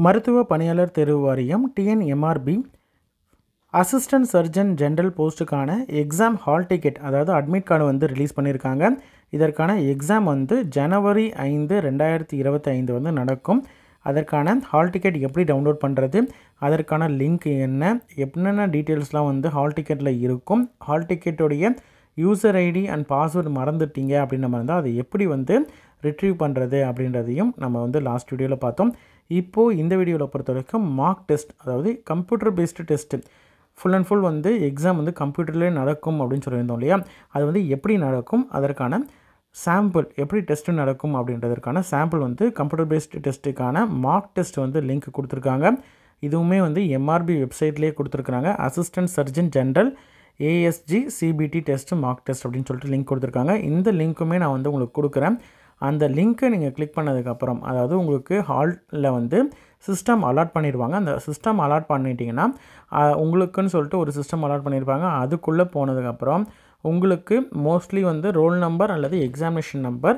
மருத்துவ பணியாளர் தேர்வு வாரியம் டிஎன்எம்ஆர்பி அசிஸ்டன்ட் சர்ஜன் ஜெனரல் போஸ்ட்டுக்கான எக்ஸாம் ஹால் டிக்கெட் அதாவது அட்மிட் கார்டு வந்து ரிலீஸ் பண்ணியிருக்காங்க. இதற்கான எக்ஸாம் வந்து ஜனவரி 5, 2025 வந்து நடக்கும். அதற்கான ஹால் டிக்கெட் எப்படி டவுன்லோட் பண்ணுறது, அதற்கான லிங்க் என்னென்ன டீட்டெயில்ஸ்லாம் வந்து ஹால் டிக்கெட்டில் இருக்கும், ஹால் டிக்கெட்டுடைய யூசர் ஐடி அண்ட் பாஸ்வேர்டு மறந்துட்டீங்க அப்படின்ற மாதிரி இருந்தால் அதை எப்படி வந்து ரிட்ரீவ் பண்ணுறது அப்படின்றதையும் நம்ம வந்து லாஸ்ட் வீடியோவில் பார்த்தோம். இப்போது இந்த வீடியோவில் பொறுத்த வரைக்கும் மார்க் டெஸ்ட், அதாவது computer based test full and full வந்து எக்ஸாம் வந்து கம்ப்யூட்டர்லேயே நடக்கும் அப்படின்னு சொல்லியிருந்தோம் இல்லையா. அது வந்து எப்படி நடக்கும், அதற்கான சாம்பிள் எப்படி டெஸ்ட்டு நடக்கும் அப்படின்றதற்கான சாம்பிள் வந்து கம்ப்யூட்டர் பேஸ்டு டெஸ்ட்டுக்கான மார்க் டெஸ்ட் வந்து லிங்க் கொடுத்துருக்காங்க. இதுவுமே வந்து எம்ஆர்பி வெப்சைட்லேயே கொடுத்துருக்குறாங்க. Assistant surgeon general ASG CBT test mark test அப்படின்னு சொல்லிட்டு லிங்க் கொடுத்துருக்காங்க. இந்த லிங்க்குமே நான் வந்து உங்களுக்கு கொடுக்குறேன். அந்த லிங்க்கை நீங்கள் கிளிக் பண்ணதுக்கப்புறம், அதாவது உங்களுக்கு ஹாலில் வந்து சிஸ்டம் அலாட் பண்ணிடுவாங்க. அந்த சிஸ்டம் அலாட் பண்ணிட்டீங்கன்னா உங்களுக்குன்னு சொல்லிட்டு ஒரு சிஸ்டம் அலாட் பண்ணியிருப்பாங்க. அதுக்குள்ளே போனதுக்கப்புறம் உங்களுக்கு மோஸ்ட்லி வந்து ரோல் நம்பர் அல்லது எக்ஸாமினேஷன் நம்பர்,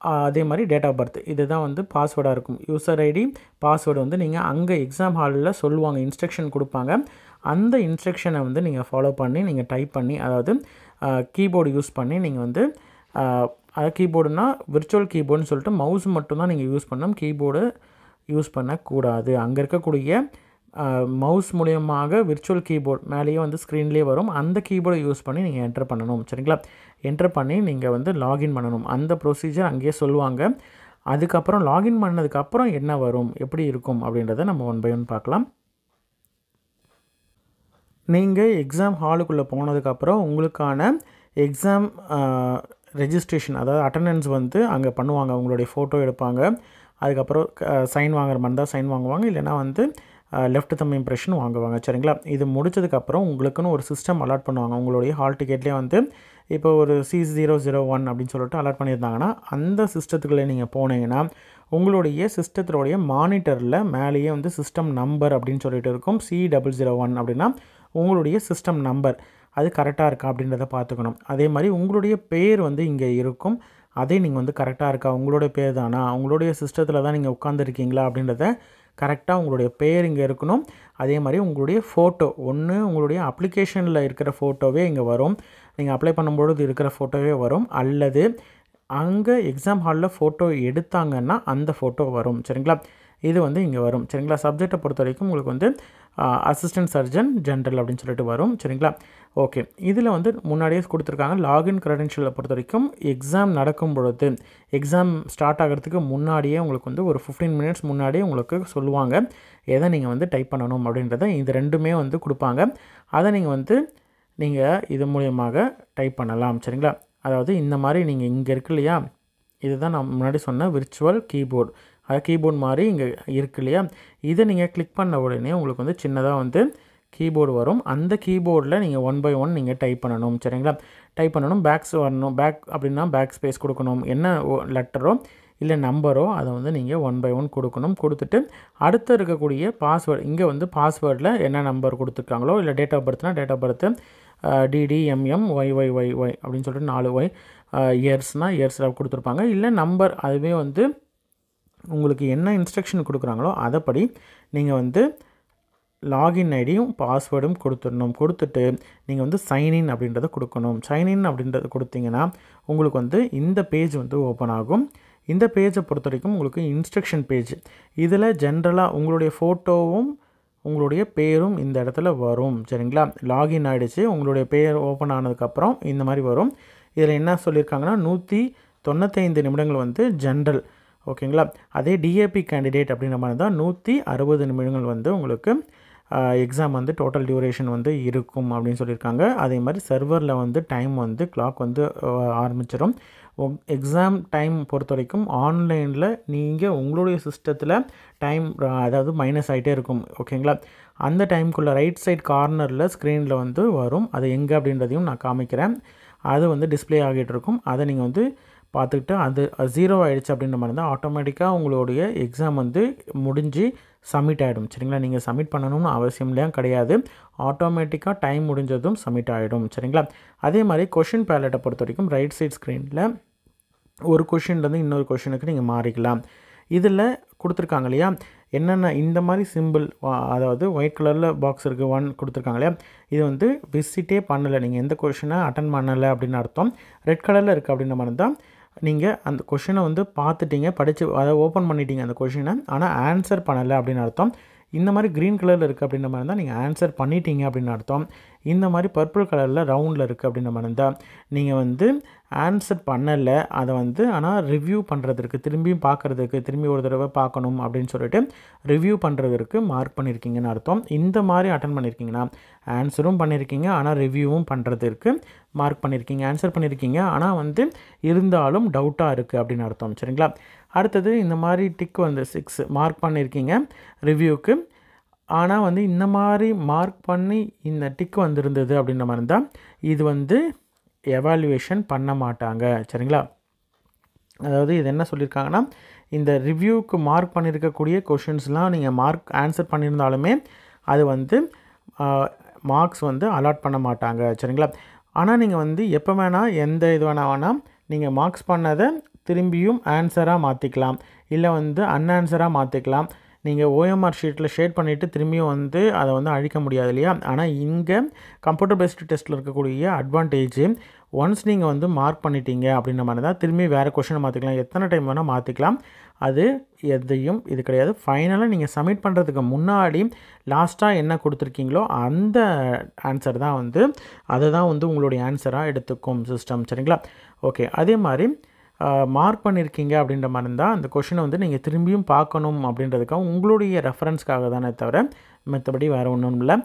அதே மாதிரி டேட் ஆஃப் பர்த், இதுதான் வந்து பாஸ்வேர்டாக இருக்கும். யூசர் ஐடி பாஸ்வேர்டு வந்து நீங்கள் அங்கே எக்ஸாம் ஹாலில் சொல்லுவாங்க, இன்ஸ்ட்ரக்ஷன் கொடுப்பாங்க. அந்த இன்ஸ்ட்ரக்ஷனை வந்து நீங்கள் ஃபாலோ பண்ணி நீங்கள் டைப் பண்ணி, அதாவது கீபோர்டு யூஸ் பண்ணி நீங்கள் வந்து கீபோர்டுனா விர்ச்சுவல் கீபோர்டுன்னு சொல்லிட்டு மவுஸ் மட்டும்தான் நீங்கள் யூஸ் பண்ணணும், கீபோர்டு யூஸ் பண்ணக்கூடாது. அங்கே இருக்கக்கூடிய மவுஸ் மூலியமாக விர்ச்சுவல் கீபோர்டு மேலேயே வந்து ஸ்க்ரீன்லேயே வரும், அந்த கீபோர்டை யூஸ் பண்ணி நீங்கள் என்டர் பண்ணணும். சரிங்களா, என்டர் பண்ணி நீங்கள் வந்து லாகின் பண்ணணும். அந்த ப்ரொசீஜர் அங்கேயே சொல்லுவாங்க. அதுக்கப்புறம் லாகின் பண்ணதுக்கப்புறம் என்ன வரும், எப்படி இருக்கும் அப்படின்றத நம்ம ஒன் பை ஒன் பார்க்கலாம். நீங்கள் எக்ஸாம் ஹாலுக்குள்ளே போனதுக்கப்புறம் உங்களுக்கான எக்ஸாம் ரெஜிஸ்ட்ரேஷன், அதாவது அட்டண்டன்ஸ் வந்து அங்கே பண்ணுவாங்க. உங்களுடைய ஃபோட்டோ எடுப்பாங்க. அதுக்கப்புறம் சைன் வாங்குற மாதிரி தான் சைன் வாங்குவாங்க, இல்லைனா வந்து லெஃப்ட் தம் இம்ப்ரெஷன் வாங்குவாங்க. சரிங்களா, இது முடிச்சதுக்கப்புறம் உங்களுக்குன்னு ஒரு சிஸ்டம் அலாட் பண்ணுவாங்க. உங்களுடைய ஹால் டிக்கெட்லேயே வந்து இப்போ ஒரு C001 அப்படின்னு சொல்லிட்டு அலாட் பண்ணியிருந்தாங்கன்னா அந்த சிஸ்டத்துக்குள்ளே நீங்கள் போனீங்கன்னா உங்களுடைய சிஸ்டத்தினுடைய மானிட்டரில் மேலேயே வந்து சிஸ்டம் நம்பர் அப்படின்னு சொல்லிட்டு இருக்கும். C001 அப்படின்னா உங்களுடைய சிஸ்டம் நம்பர், அது கரெக்டாக இருக்கா அப்படின்றத பார்த்துக்கணும். அதே மாதிரி உங்களுடைய பேர் வந்து இங்கே இருக்கும், அதே நீங்கள் வந்து கரெக்டாக இருக்கா, உங்களுடைய பேர் தானா, உங்களுடைய சிஸ்டத்தில் தான் நீங்கள் உட்காந்துருக்கீங்களா அப்படின்றத கரெக்டாக உங்களுடைய பேர் இங்கே இருக்கணும். அதே மாதிரி உங்களுடைய ஃபோட்டோ, ஒன்று உங்களுடைய அப்ளிகேஷனில் இருக்கிற ஃபோட்டோவே இங்கே வரும், நீங்கள் அப்ளை பண்ணும்பொழுது இருக்கிற ஃபோட்டோவே வரும், அல்லது அங்கே எக்ஸாம் ஹாலில் ஃபோட்டோ எடுத்தாங்கன்னா அந்த ஃபோட்டோ வரும். சரிங்களா, இது வந்து இங்கே வரும். சரிங்களா, சப்ஜெக்டை பொறுத்த வரைக்கும் உங்களுக்கு வந்து அசிஸ்டன்ட் சர்ஜன் ஜெனரல் அப்படின்னு சொல்லிட்டு வரும். சரிங்களா, ஓகே. இதில் வந்து முன்னாடியே கொடுத்துருக்காங்க லாகின் க்ரெடென்ஷியலை பொறுத்த வரைக்கும் எக்ஸாம் நடக்கும் பொழுது, எக்ஸாம் ஸ்டார்ட் ஆகிறதுக்கு முன்னாடியே உங்களுக்கு வந்து ஒரு 15 மினிட்ஸ் முன்னாடியே உங்களுக்கு சொல்லுவாங்க எதை நீங்கள் வந்து டைப் பண்ணணும் அப்படின்றத. இது ரெண்டுமே வந்து கொடுப்பாங்க. அதை நீங்கள் இது மூலியமாக டைப் பண்ணலாம். சரிங்களா, அதாவது இந்த மாதிரி நீங்கள் இங்கே இருக்கு இல்லையா, இதுதான் நான் முன்னாடி சொன்ன விர்ச்சுவல் கீபோர்டு, அது கீபோர்டு மாதிரி இங்கே இருக்கு இல்லையா, இதை நீங்கள் கிளிக் பண்ண உடனே உங்களுக்கு வந்து சின்னதாக வந்து கீபோர்டு வரும். அந்த கீபோர்டில் நீங்கள் ஒன் பை ஒன் நீங்கள் டைப் பண்ணணும். சரிங்களா, டைப் பண்ணணும். பேக்ஸ் வரணும். பேக் அப்படின்னா பேக் ஸ்பேஸ் கொடுக்கணும். என்ன லெட்டரோ இல்லை நம்பரோ அதை வந்து நீங்கள் ஒன் பை ஒன் கொடுக்கணும். கொடுத்துட்டு அடுத்து இருக்கக்கூடிய பாஸ்வேர்டு, இங்கே வந்து பாஸ்வேர்டில் என்ன நம்பர் கொடுத்துருக்காங்களோ, இல்லை டேட் ஆஃப் பர்த்னா date of birth DDMM YYYY அப்படின்னு சொல்லிட்டு 4Y, இயர்ஸ்னால் இயர்ஸில் கொடுத்துருப்பாங்க. இல்லை நம்பர், அதுவே வந்து உங்களுக்கு என்ன இன்ஸ்ட்ரக்ஷன் கொடுக்குறாங்களோ அதைப்படி நீங்கள் வந்து லாகின் ஐடியும் பாஸ்வேர்டும் கொடுத்துடணும். கொடுத்துட்டு நீங்கள் வந்து சைன்இன் அப்படின்றத கொடுக்கணும். சைன்இன் அப்படின்றத கொடுத்தீங்கன்னா உங்களுக்கு வந்து இந்த பேஜ் வந்து ஓப்பன் ஆகும். இந்த பேஜை பொறுத்த வரைக்கும் உங்களுக்கு இன்ஸ்ட்ரக்ஷன் பேஜ், இதில் ஜென்ரலாக உங்களுடைய ஃபோட்டோவும் உங்களுடைய பேரும் இந்த இடத்துல வரும். சரிங்களா, லாகின் ஆகிடுச்சு, உங்களுடைய பேர் ஓப்பன் ஆனதுக்கப்புறம் இந்த மாதிரி வரும். இதில் என்ன சொல்லியிருக்காங்கன்னா 195 நிமிடங்கள் வந்து ஜென்ரல், ஓகேங்களா. அதே டிஏபி கேண்டிடேட் அப்படின்ற மாதிரி தான் 160 நிமிடங்கள் வந்து உங்களுக்கு எக்ஸாம் வந்து டோட்டல் டியூரேஷன் வந்து இருக்கும் அப்படின்னு சொல்லியிருக்காங்க. அதே மாதிரி சர்வரில் வந்து டைம் வந்து கிளாக் வந்து ஆரம்பிச்சிடும். எக்ஸாம் டைம் பொறுத்த வரைக்கும் ஆன்லைனில் நீங்கள் உங்களுடைய சிஸ்டத்தில் டைம் அதாவது மைனஸ் ஆகிட்டே இருக்கும். ஓகேங்களா, அந்த டைமுக்குள்ளே ரைட் சைட் கார்னரில் ஸ்க்ரீனில் வந்து வரும். அது எங்கே அப்படின்றதையும் நான் காமிக்கிறேன். அது வந்து டிஸ்பிளே ஆகிட்டு இருக்கும். அதை நீங்கள் வந்து பார்த்துக்கிட்டு அது 0 ஆகிடுச்சு அப்படின்ற மாதிரி இருந்தால் ஆட்டோமேட்டிக்காக உங்களுடைய எக்ஸாம் வந்து முடிஞ்சு சப்மிட் ஆகிடும். சரிங்களா, நீங்கள் சப்மிட் பண்ணணும்னு அவசியம்லாம் கிடையாது, ஆட்டோமேட்டிக்காக டைம் முடிஞ்சதும் சப்மிட் ஆகிடும். சரிங்களா, அதே மாதிரி கொஷின் பேலட்டை பொறுத்த வரைக்கும் ரைட் சைட் ஸ்க்ரீனில் ஒரு கொஷின்லேருந்து இன்னொரு கொஷினுக்கு நீங்கள் மாறிக்கலாம். இதில் கொடுத்துருக்காங்க இல்லையா, என்னென்ன இந்த மாதிரி சிம்பிள், அதாவது ஒயிட் கலரில் பாக்ஸ் இருக்குது 1 கொடுத்துருக்காங்க இல்லையா, இது வந்து விசிட்டே பண்ணலை, நீங்கள் எந்த கொஷினை அட்டன் பண்ணலை அப்படின்னு அர்த்தம். ரெட் கலரில் இருக்குது அப்படின்ற மாதிரி தான் நீங்கள் அந்த கொஷினை வந்து பார்த்துட்டீங்க, படித்து அதை ஓப்பன் பண்ணிட்டீங்க அந்த கொஷினை, ஆனால் ஆன்சர் பண்ணலை அப்படின்னு அர்த்தம். இந்த மாதிரி க்ரீன் கலரில் இருக்குது அப்படின்ற மாதிரி இருந்தால் நீங்கள் ஆன்சர் பண்ணிட்டீங்க அப்படின்னு அர்த்தம். இந்த மாதிரி பர்பிள் கலரில் ரவுண்டில் இருக்குது அப்படின்ற மாதிரி இருந்தால் நீங்கள் வந்து ஆன்சர் பண்ணலை, அதை வந்து ஆனால் ரிவ்யூ பண்ணுறதுக்கு, திரும்பியும் பார்க்குறதுக்கு, திரும்பி ஒரு தடவை பார்க்கணும் அப்படின்னு சொல்லிட்டு ரிவ்யூ பண்ணுறதுக்கு மார்க் பண்ணியிருக்கீங்கன்னு அர்த்தம். இந்த மாதிரி அட்டன் பண்ணியிருக்கீங்கன்னா ஆன்சரும் பண்ணியிருக்கீங்க, ஆனால் ரிவ்யூவும் பண்ணுறதுக்கு மார்க் பண்ணியிருக்கீங்க. ஆன்சர் பண்ணியிருக்கீங்க, ஆனால் வந்து இருந்தாலும் டவுட்டாக இருக்குது அப்படின்னு அர்த்தம். சரிங்களா? அடுத்தது இந்த மாதிரி டிக் வந்து 6 மார்க் பண்ணியிருக்கீங்க ரிவ்யூவுக்கு, ஆனால் வந்து இந்த மாதிரி மார்க் பண்ணி இந்த டிக் வந்துருந்தது அப்படின்ற மாதிரி இருந்தால் இது வந்து எவாலுவேஷன் பண்ண மாட்டாங்க. சரிங்களா? அதாவது இது என்ன சொல்லியிருக்காங்கன்னா, இந்த ரிவ்யூவுக்கு மார்க் பண்ணியிருக்கக்கூடிய கொஷின்ஸ்லாம் நீங்கள் ஆன்சர் பண்ணியிருந்தாலுமே அது வந்து மார்க்ஸ் வந்து அலாட் பண்ண மாட்டாங்க. சரிங்களா? ஆனால் நீங்கள் வந்து எப்போ வேணால் எந்த இது வேணால் நீங்கள் மார்க்ஸ் பண்ணதை திரும்பியும் ஆன்சராக மாற்றிக்கலாம், இல்லை வந்து அன்ஆன்சராக மாற்றிக்கலாம். நீங்கள் ஓஎம்ஆர் ஷீட்டில் ஷேட் பண்ணிவிட்டு திரும்பியும் வந்து அதை வந்து அழிக்க முடியாது இல்லையா. ஆனால் இங்கே கம்ப்யூட்டர் பேஸ்டு டெஸ்ட்டில் இருக்கக்கூடிய அட்வான்டேஜ், ஒன்ஸ் நீங்கள் வந்து மார்க் பண்ணிட்டீங்க அப்படின்ற மாதிரி தான் திரும்பி வேறு கொஷினை மாற்றிக்கலாம், எத்தனை டைம் வேணால் மாற்றிக்கலாம். அது எதையும் இது கிடையாது. ஃபைனலாக நீங்கள் சப்மிட் பண்ணுறதுக்கு முன்னாடி லாஸ்ட்டாக என்ன கொடுத்துருக்கீங்களோ அந்த ஆன்சர் தான் வந்து அதை தான் வந்து உங்களுடைய ஆன்சராக எடுத்துக்கும் சிஸ்டம். சரிங்களா? ஓகே. அதே மாதிரி மார்க் பண்ணியிருக்கீங்க அப்படின்ற மாதிரி இருந்தால் அந்த கொஷினை வந்து நீங்கள் திரும்பியும் பார்க்கணும் அப்படின்றதுக்காக உங்களுடைய ரெஃபரன்ஸ்க்காக தானே தவிர மற்றபடி வேறு ஒன்றும் இல்லை.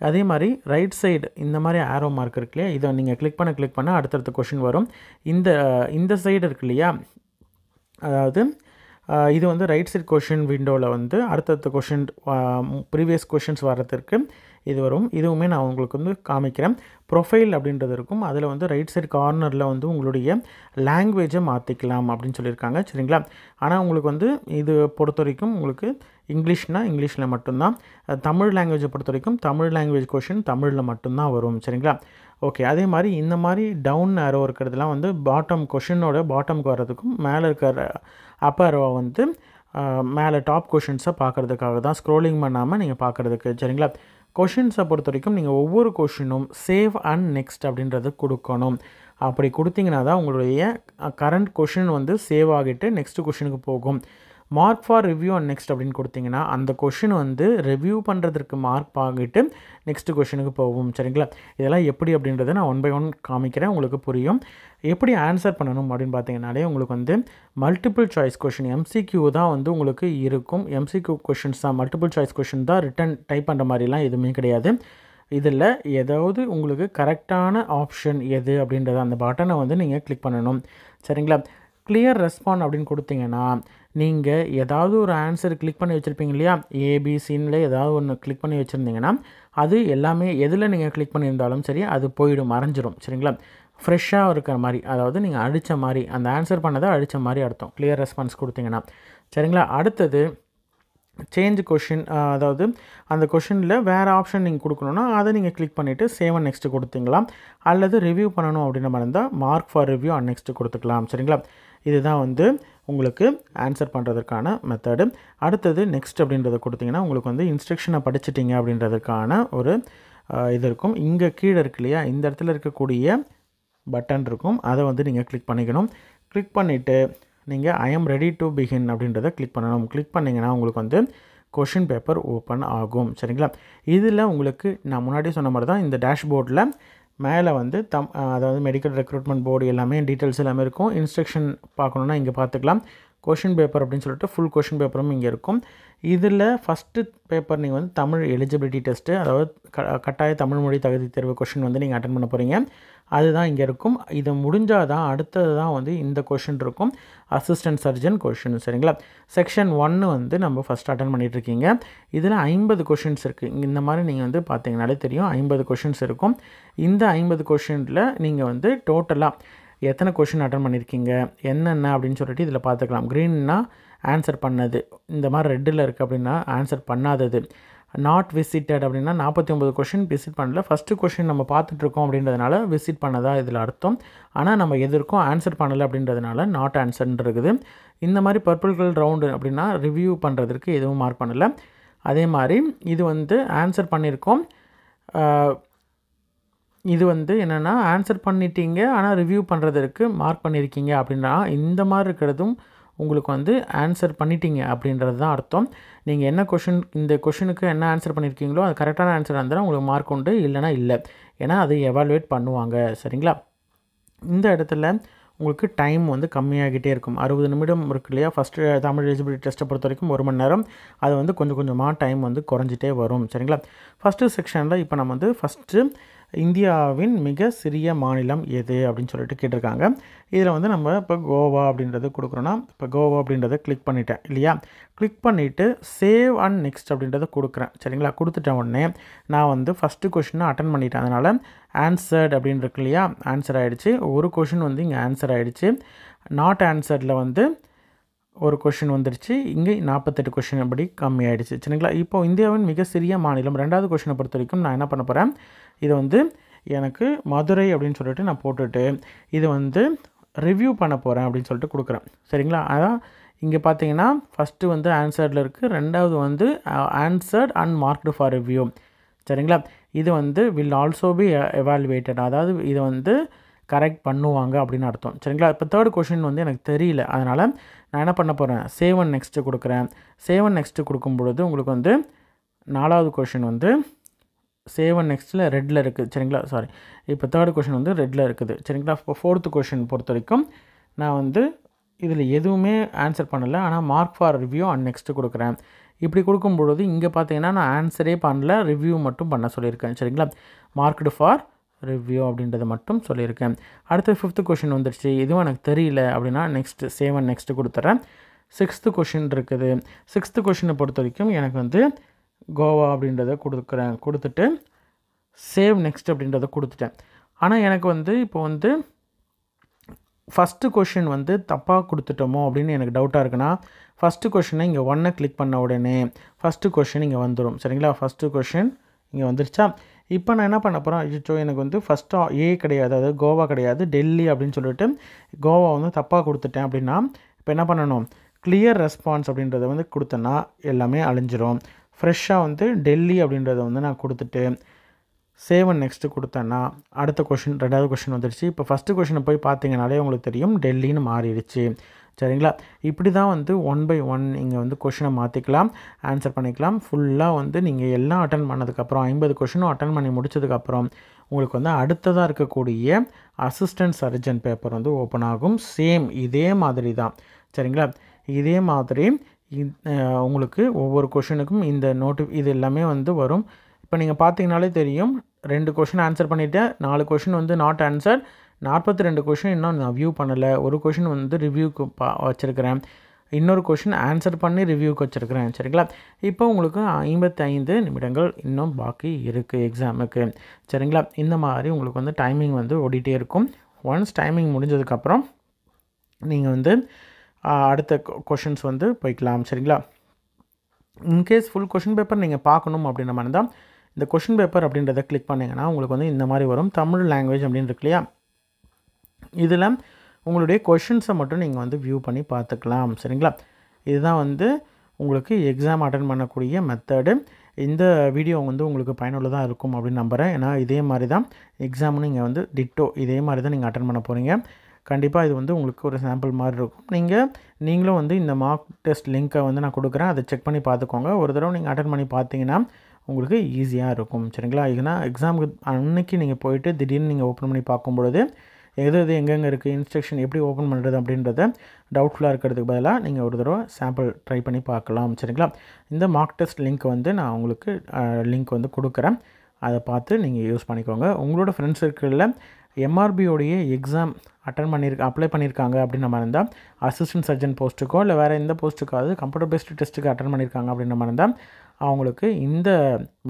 அதே மாதிரி ரைட் சைடு இந்த மாதிரி ஆரோ மார்க் இருக்கு இல்லையா, இதை நீங்கள் கிளிக் பண்ண அடுத்தடுத்த கொஷின் வரும். இந்த சைடு இருக்கு இல்லையா, அதாவது இது வந்து ரைட் சைட் கொஷின் விண்டோவில் வந்து அடுத்தடுத்த கொஷின் ப்ரீவியஸ் கொஷின்ஸ் வர்றதுக்கு இது வரும். இதுவுமே நான் உங்களுக்கு வந்து காமிக்கிறேன். ப்ரொஃபைல் அப்படின்றது இருக்கும், அதில் வந்து ரைட் சைடு கார்னரில் வந்து உங்களுடைய லாங்குவேஜை மாற்றிக்கலாம் அப்படின்னு சொல்லியிருக்காங்க. சரிங்களா? ஆனால் உங்களுக்கு வந்து இது பொறுத்த வரைக்கும் உங்களுக்கு இங்கிலீஷ்னால் இங்கிலீஷில் மட்டும்தான், தமிழ் லாங்குவேஜை பொறுத்த வரைக்கும் தமிழ் லாங்குவேஜ் கொஷின் தமிழில் மட்டும்தான் வரும். சரிங்களா? ஓகே. அதே மாதிரி இந்த மாதிரி டவுன் ஆரோ இருக்கிறதுலாம் வந்து கொஷினோட பாட்டமுக்கு வர்றதுக்கும் மேலே இருக்கிற அப் ஆரோவை வந்து மேலே டாப் கொஷின்ஸை பார்க்குறதுக்காக தான், ஸ்க்ரோலிங் பண்ணாமல் நீங்கள் பார்க்குறதுக்கு. சரிங்களா? கொஷின்ஸை பொறுத்த வரைக்கும் நீங்கள் ஒவ்வொரு கொஷினும் சேவ் அண்ட் நெக்ஸ்ட் அப்படின்றது கொடுக்கணும். அப்படி கொடுத்தீங்கன்னா தான் உங்களுடைய கரண்ட் கொஷின் வந்து சேவ் ஆகிட்டு நெக்ஸ்ட் கொஷினுக்கு போகும். Mark for review and next அப்படின்னு கொடுத்தீங்கன்னா அந்த கொஷின் வந்து ரிவ்யூ பண்ணுறதுக்கு மார்க் ஆகிட்டு நெக்ஸ்ட் கொஷினுக்கு போகும். சரிங்களா? இதெல்லாம் எப்படி அப்படின்றத நான் 1 by 1 காமிக்கிறேன், உங்களுக்கு புரியும். எப்படி ஆன்சர் பண்ணணும் அப்படின்னு பார்த்தீங்கன்னாலே உங்களுக்கு வந்து மல்டிபிள் சாய்ஸ் கொஷின் எம்சிக்யூ தான் வந்து உங்களுக்கு இருக்கும். எம்சிக்யூ கொஷின்ஸ் தான், மல்டிபிள் சாய்ஸ் கொஷின் தான், ரிட்டன் டைப் பண்ணுற மாதிரிலாம் எதுவுமே கிடையாது. இதில் ஏதாவது உங்களுக்கு கரெக்டான ஆப்ஷன் எது அப்படின்றத அந்த பட்டனை வந்து நீங்கள் கிளிக் பண்ணணும். சரிங்களா? கிளியர் ரெஸ்பாண்ட் அப்படின்னு கொடுத்தீங்கன்னா நீங்கள் ஏதாவது ஒரு ஆன்சர் கிளிக் பண்ணி வச்சுருப்பீங்க இல்லையா, ஏபிசின்ல ஏதாவது ஒன்று கிளிக் பண்ணி வச்சுருந்தீங்கன்னா அது எல்லாமே எதில் நீங்கள் கிளிக் பண்ணியிருந்தாலும் சரி அது போயிடும், மறைஞ்சிரும். சரிங்களா? ஃப்ரெஷ்ஷாக இருக்கிற மாதிரி, அதாவது நீங்கள் அடித்த மாதிரி, அந்த ஆன்சர் பண்ணதை அடித்த மாதிரி அர்த்தம் கிளியர் ரெஸ்பான்ஸ் கொடுத்தீங்கன்னா. சரிங்களா? அடுத்தது சேஞ்ச் கொஷின், அதாவது அந்த கொஷினில் வேறு ஆப்ஷன் நீங்கள் கொடுக்கணுன்னா அதை நீங்கள் கிளிக் பண்ணிவிட்டு சேவ் அண்ட் நெக்ஸ்ட்டு கொடுத்தீங்களா, அல்லது ரிவ்யூ பண்ணணும் அப்படின்ற மாதிரி இருந்தால் mark for review and next கொடுத்துக்கலாம். சரிங்களா? இதுதான் வந்து உங்களுக்கு ஆன்சர் பண்ணுறதுக்கான மெத்தடு. அடுத்தது நெக்ஸ்ட் அப்படின்றத கொடுத்தீங்கன்னா உங்களுக்கு வந்து இன்ஸ்ட்ரக்ஷனை படிச்சிட்டிங்க அப்படின்றதுக்கான ஒரு இது இருக்கும். இங்கே கீழே இருக்கு இல்லையா, இந்த இடத்துல இருக்கக்கூடிய பட்டன் இருக்கும், அதை வந்து நீங்கள் கிளிக் பண்ணிக்கணும். கிளிக் பண்ணிவிட்டு நீங்கள் I am ready to begin அப்படின்றத கிளிக் பண்ணணும். கிளிக் பண்ணிங்கன்னா உங்களுக்கு வந்து கொஷின் பேப்பர் ஓப்பன் ஆகும். சரிங்களா? இதில் உங்களுக்கு நான் முன்னாடி சொன்ன மாதிரி தான் இந்த டேஷ்போர்டில் மேலே வந்து அதாவது மெடிக்கல் ரெக்ரூட்மெண்ட் போர்டு எல்லாமே டீட்டெயில்ஸ் எல்லாமே இருக்கும். இன்ஸ்ட்ரக்ஷன் பார்க்கணுன்னா இங்கே பார்த்துக்கலாம். கொஷின் பேப்பர் அப்படின்னு சொல்லிட்டு ஃபுல் கொஷின் பேப்பரும் இங்கே இருக்கும். இதில் ஃபஸ்ட்டு பேப்பர் நீங்கள் வந்து தமிழ் எலிஜிபிலிட்டி டெஸ்ட்டு, அதாவது கட்டாய தமிழ் மொழி தகுதி தேர்வு கொஷின் வந்து நீங்கள் அட்டன் பண்ண போகிறீங்க, அதுதான் இங்கே இருக்கும். இது முடிஞ்சால் தான் அடுத்தது தான் வந்து இந்த கொஷின் இருக்கும், அசிஸ்டன்ட் சர்ஜன் கொஷின். சரிங்களா? செக்ஷன் 1 வந்து நம்ம ஃபஸ்ட் அட்டன் பண்ணிகிட்ருக்கீங்க. இதில் 50 கொஷின்ஸ் இருக்குது. இந்த மாதிரி நீங்கள் வந்து பார்த்தீங்கனாலே தெரியும் 50 கொஷின்ஸ் இருக்கும். இந்த 50 கொஷினில் நீங்கள் வந்து டோட்டலாக எத்தனை கொஷின் அட்டன் பண்ணியிருக்கீங்க என்னென்ன அப்படின்னு சொல்லிட்டு இதில் பார்த்துக்கலாம். க்ரீன்னா ஆன்சர் பண்ணது, இந்த மாதிரி ரெட்டில் இருக்குது அப்படின்னா ஆன்சர் பண்ணாதது, நாட் விசிட்டட் அப்படின்னா 49 கொஷின் விசிட் பண்ணல, ஃபஸ்ட்டு கொஷின் நம்ம பார்த்துட்ருக்கோம் அப்படின்றதுனால விசிட் பண்ணதா இதில் அர்த்தம். ஆனால் நம்ம எதற்கும் ஆன்சர் பண்ணலை அப்படின்றதுனால நாட் ஆன்சர்ன்னு இருக்குது. இந்த மாதிரி பர்பிள் கலர் ரவுண்டு அப்படின்னா ரிவ்யூ பண்ணுறதுக்கு எதுவும் மார்க் பண்ணலை. அதே மாதிரி இது வந்து ஆன்சர் பண்ணியிருக்கோம், இது வந்து என்னென்னா ஆன்சர் பண்ணிட்டீங்க ஆனால் ரிவ்யூ பண்ணுறதுக்கு மார்க் பண்ணியிருக்கீங்க அப்படின்னா இந்த மாதிரி இருக்கிறதும் உங்களுக்கு வந்து ஆன்சர் பண்ணிட்டீங்க அப்படின்றது தான் அர்த்தம். நீங்கள் என்ன கொஷின், இந்த கொஷினுக்கு என்ன ஆன்சர் பண்ணியிருக்கீங்களோ அது கரெக்டான ஆன்சர் இருந்தால் உங்களுக்கு மார்க் உண்டு, இல்லைனா இல்லை. ஏன்னா அதை எவாலுவேட் பண்ணுவாங்க. சரிங்களா? இந்த இடத்துல உங்களுக்கு டைம் வந்து கம்மியாகிட்டே இருக்கும். 60 நிமிடம் இருக்கு இல்லையா, ஃபஸ்ட்டு தமிழ் எலிஜிபிலிட்டி டெஸ்ட்டை பொறுத்த வரைக்கும் 1 மணி நேரம். அது வந்து கொஞ்சம் கொஞ்சமாக டைம் வந்து குறைஞ்சிட்டே வரும். சரிங்களா? ஃபஸ்ட்டு செக்ஷனில் இப்போ நம்ம வந்து ஃபஸ்ட்டு இந்தியாவின் மிக சிறிய மாநிலம் எது அப்படின்னு சொல்லிட்டு கேட்டிருக்காங்க. இதில் வந்து நம்ம இப்போ கோவா அப்படின்றது கொடுக்குறோன்னா, இப்போ கோவா அப்படின்றத கிளிக் பண்ணிட்டேன் இல்லையா, கிளிக் பண்ணிவிட்டு சேவ் அண்ட் நெக்ஸ்ட் அப்படின்றத கொடுக்குறேன். சரிங்களா? கொடுத்துட்ட உடனே நான் வந்து ஃபஸ்ட்டு கொஷினை அட்டன் பண்ணிட்டேன். அதனால் ஆன்சர்ட் அப்படின்னு இருக்கு இல்லையா, ஆன்சர் ஆகிடுச்சு. ஒரு கொஷின் வந்து இங்கே ஆன்சர் ஆகிடுச்சு. நாட் ஆன்சர்டில் வந்து ஒரு கொஷின் வந்துருச்சு. இங்கே 48 கொஷின் அப்படி கம்மி ஆகிடுச்சு. சரிங்களா? இப்போ இந்தியாவின் மிக சிறிய மாநிலம் 2வது கொஷினை பொறுத்த வரைக்கும் நான் என்ன பண்ண போகிறேன், இதை வந்து எனக்கு மதுரை அப்படின்னு சொல்லிட்டு நான் போட்டுட்டு இதை வந்து ரிவ்யூ பண்ண போகிறேன் அப்படின்னு சொல்லிட்டு கொடுக்குறேன். சரிங்களா? அதான் இங்கே பார்த்தீங்கன்னா ஃபஸ்ட்டு வந்து ஆன்சர்டில் இருக்குது, 2வது வந்து answered and marked for review. சரிங்களா? இது வந்து வில் ஆல்சோ பி எவாலுவேட்டட், அதாவது இதை வந்து கரெக்ட் பண்ணுவாங்க அப்படின்னு அர்த்தம். சரிங்களா? இப்போ 3rd கொஷின் வந்து எனக்கு தெரியல, அதனால் நான் என்ன பண்ண போகிறேன், சேவ் அண்ட் நெக்ஸ்ட்டு கொடுக்குறேன். சேவ் அண்ட் நெக்ஸ்ட்டு கொடுக்கும்பொழுது உங்களுக்கு வந்து 4வது கொஷின் வந்து சேவ் அண்ட் நெக்ஸ்ட்டில் ரெட்டில் இருக்குது. சரிங்களா? சாரி, இப்போ 3rd கொஷின் வந்து ரெட்டில் இருக்குது. சரிங்களா? இப்போ 4th கொஷின் பொறுத்த வரைக்கும் நான் வந்து இதில் எதுவுமே ஆன்சர் பண்ணலை, ஆனால் mark for review and next கொடுக்குறேன். இப்படி கொடுக்கும்பொழுது இங்கே பார்த்தீங்கன்னா நான் ஆன்சரே பண்ணல, ரிவ்யூ மட்டும் பண்ண சொல்லியிருக்கேன். சரிங்களா? மார்க்டு ஃபார் ரிவ்யூ அப்படின்றத மட்டும் சொல்லியிருக்கேன். அடுத்து 5th கொஷின் வந்துடுச்சு, இதுவும் எனக்கு தெரியல அப்படின்னா நெக்ஸ்ட்டு சேவ் அண்ட் நெக்ஸ்ட்டு கொடுத்துட்றேன். 6th கொஷின் இருக்குது. 6th கொஷினை பொறுத்த வரைக்கும் எனக்கு வந்து கோவா அப்படின்றத கொடுக்குறேன். கொடுத்துட்டு சேவ் நெக்ஸ்ட் அப்படின்றத கொடுத்துட்டேன். ஆனால் எனக்கு வந்து இப்போ வந்து ஃபஸ்ட்டு கொஷின் வந்து தப்பாக கொடுத்துட்டோமோ அப்படின்னு எனக்கு டவுட்டாக இருக்குன்னா, ஃபஸ்ட்டு கொஷினை இங்கே 1 கிளிக் பண்ண உடனே ஃபஸ்ட்டு கொஷின் இங்கே வந்துடும். சரிங்களா? ஃபஸ்ட்டு கொஷின் இங்கே வந்துருச்சா? இப்போ நான் என்ன பண்ண போகிறேன், அச்சோ எனக்கு வந்து ஃபஸ்ட்டு ஏ கிடையாது, அதாவது கோவா கிடையாது, டெல்லி அப்படின்னு சொல்லிட்டு கோவா வந்து தப்பாக கொடுத்துட்டேன் அப்படின்னா இப்போ என்ன பண்ணணும், கிளியர் ரெஸ்பான்ஸ் அப்படின்றத வந்து கொடுத்தேன்னா எல்லாமே அழிஞ்சிரும். ஃப்ரெஷ்ஷாக வந்து டெல்லி அப்படின்றத வந்து நான் கொடுத்துட்டு சேவ் அண்ட் நெக்ஸ்ட்டு கொடுத்தேன்னா அடுத்த கொஷின் 2வது கொஷின் வந்துடுச்சு. இப்போ ஃபஸ்ட்டு கொஷினை போய் பார்த்தீங்கனாலே உங்களுக்கு தெரியும் டெல்லின்னு மாறிடுச்சு. சரிங்களா? இப்படி தான் வந்து 1 by 1 இங்கே வந்து கொஷினை மாற்றிக்கலாம், ஆன்சர் பண்ணிக்கலாம். ஃபுல்லாக வந்து நீங்கள் எல்லாம் அட்டன் பண்ணதுக்கப்புறம் 50 கொஷினும் அட்டன் பண்ணி முடிச்சதுக்கப்புறம் உங்களுக்கு வந்து அடுத்ததாக இருக்கக்கூடிய அசிஸ்டன்ட் சர்ஜன் பேப்பர் வந்து ஓப்பன் ஆகும். சேம் இதே மாதிரி தான். சரிங்களா? இதே மாதிரி உங்களுக்கு ஒவ்வொரு கொஷினுக்கும் இந்த இது எல்லாமே வந்து வரும். இப்போ நீங்கள் பார்த்தீங்கனாலே தெரியும், 2 கொஷின் ஆன்சர் பண்ணிவிட்டேன், 4 கொஷின் வந்து நாட் ஆன்சர், 42 கொஷின் இன்னும் நான் வியூ பண்ணலை, ஒரு கொஷின் வந்து ரிவ்யூக்கு வச்சுருக்கிறேன், இன்னொரு கொஷின் ஆன்சர் பண்ணி ரிவ்யூக்கு வச்சுருக்கிறேன். சரிங்களா? இப்போ உங்களுக்கு 55 நிமிடங்கள் இன்னும் பாக்கி இருக்குது எக்ஸாமுக்கு. சரிங்களா? இந்த மாதிரி உங்களுக்கு வந்து டைமிங் வந்து ஓடிட்டே இருக்கும். ஒன்ஸ் டைமிங் முடிஞ்சதுக்கப்புறம் நீங்கள் வந்து அடுத்த கொஷின்ஸ் வந்து போய்க்கலாம். சரிங்களா? இன்கேஸ் ஃபுல் கொஷின் பேப்பர் நீங்கள் பார்க்கணும் அப்படின்ற மாதிரி தான் இந்த கொஷின் பேப்பர் அப்படின்றத கிளிக் பண்ணிங்கன்னா உங்களுக்கு வந்து இந்த மாதிரி வரும். தமிழ் லாங்குவேஜ் அப்படின்னு இருக்கு இல்லையா, இதில் உங்களுடைய கொஷின்ஸை மட்டும் நீங்கள் வந்து வியூ பண்ணி பார்த்துக்கலாம். சரிங்களா? இதுதான் வந்து உங்களுக்கு எக்ஸாம் அட்டன் பண்ணக்கூடிய மெத்தடு. இந்த வீடியோ வந்து உங்களுக்கு பயனுள்ளதாக இருக்கும் அப்படின்னு நம்புகிறேன். ஏன்னா இதே மாதிரி தான் எக்ஸாம்னு நீங்கள் வந்து டிட்டோ இதே மாதிரி தான் நீங்கள் அட்டன் பண்ண போகிறீங்க. கண்டிப்பாக இது வந்து உங்களுக்கு ஒரு சாம்பிள் மாதிரி இருக்கும். நீங்களும் வந்து இந்த மார்க் டெஸ்ட் லிங்க்கை வந்து நான் கொடுக்குறேன், அதை செக் பண்ணி பார்த்துக்கோங்க. ஒரு தடவை நீங்கள் அட்டன் பண்ணி பார்த்தீங்கன்னா உங்களுக்கு ஈஸியாக இருக்கும். சரிங்களா? இதுனா எக்ஸாமுக்கு அன்றைக்கி நீங்கள் போயிட்டு திடீர்னு நீங்கள் ஓப்பன் பண்ணி பார்க்கும்பொழுது எது எங்கெங்கே இருக்குது, இன்ஸ்ட்ரக்ஷன் எப்படி ஓப்பன் பண்ணுறது அப்படின்றத டவுட்ஃபுல்லாக இருக்கிறதுக்கு பதிலாக நீங்கள் ஒரு தடவை சாம்பிள் ட்ரை பண்ணி பார்க்கலாம். சரிங்களா? இந்த மார்க் டெஸ்ட் லிங்க் வந்து நான் உங்களுக்கு லிங்க் வந்து கொடுக்குறேன், அதை பார்த்து நீங்கள் யூஸ் பண்ணிக்கோங்க. உங்களோட ஃப்ரெண்ட்ஸ் சர்க்கிளில் எம்ஆர்பியோடைய எக்ஸாம் அப்ளை பண்ணியிருக்காங்க அப்படின்னு மாதிரி இருந்தால், அசிஸ்டன்ட் சர்ஜன் போஸ்ட்டுக்கோ இல்லை வேறு எந்த போஸ்ட்டுக்காவது கம்ப்யூட்டர் பேஸ்டு டெஸ்ட்டுக்கு அட்டன் பண்ணியிருக்காங்க அப்படின்ற மாதிரி இருந்தால் அவங்களுக்கு இந்த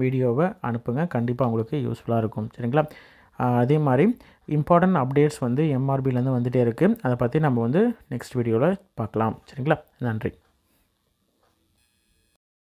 வீடியோவை அனுப்புங்க. கண்டிப்பாக அவங்களுக்கு யூஸ்ஃபுல்லாக இருக்கும். சரிங்களா? அதே மாதிரி இம்பார்ட்டன்ட் அப்டேட்ஸ் வந்து எம்ஆர்பிலேருந்து வந்துகிட்டே இருக்குது, அதை பற்றி நம்ம வந்து நெக்ஸ்ட் வீடியோவில் பார்க்கலாம். சரிங்களா? நன்றி.